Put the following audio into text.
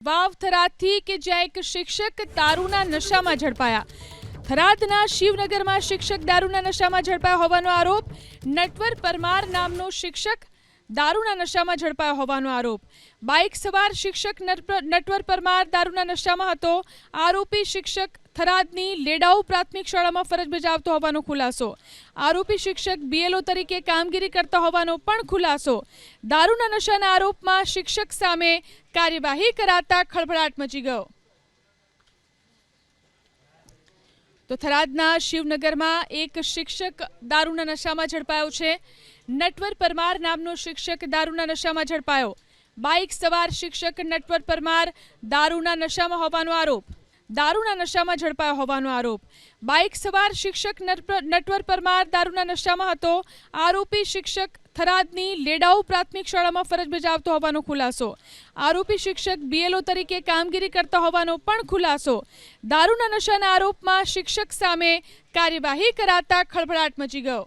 વાવ થરાદથી કે જ્યાં એક શિક્ષક દારૂના નશામાં ઝડપાયા। થરાદના શિવનગરમાં શિક્ષક દારૂના નશામાં ઝડપાયો હોવાનો આરોપ। નટવર પરમાર નામનો શિક્ષક દારૂના નશામાં ઝડપાયો હોવાનો આરોપ। બાઇક સવાર શિક્ષક નટવર પરમાર દારૂના નશામાં હતો। આરોપી શિક્ષક થરાદની લેડાઉ પ્રાથમિક શાળામાં ફરજ બજાવતો હોવાનો ખુલાસો। આરોપી શિક્ષક બીએલઓ તરીકે કામગીરી કરતા હોવાનો પણ ખુલાસો। દારૂના નશાના આરોપમાં શિક્ષક સામે કાર્યવાહી કરાતા ખળભળાટ મચી ગયો। તો થરાદના શિવનગરમાં એક શિક્ષક દારૂના નશામાં ઝડપાયો છે। નટવર પરમાર નામનો શિક્ષક દારૂના નશામાં ઝડપાયો। બાઇક સવાર શિક્ષક નટવર પરમાર દારૂના નશામાં હોવાનો આરોપ। દારૂના નશામાં ઝડપાયો હોવાનો આરોપ। બાઇક સવાર શિક્ષક નટવર પરમાર દારૂના નશામાં હતો। આરોપી શિક્ષક થરાદની લેડાઉ પ્રાથમિક શાળામાં ફરજ બજાવતો હોવાનો ખુલાસો। આરોપી શિક્ષક બીએલઓ તરીકે કામગીરી કરતા હોવાનો પણ ખુલાસો। દારૂના નશાના આરોપમાં શિક્ષક સામે કાર્યવાહી કરાતા ખળભળાટ મચી ગયો।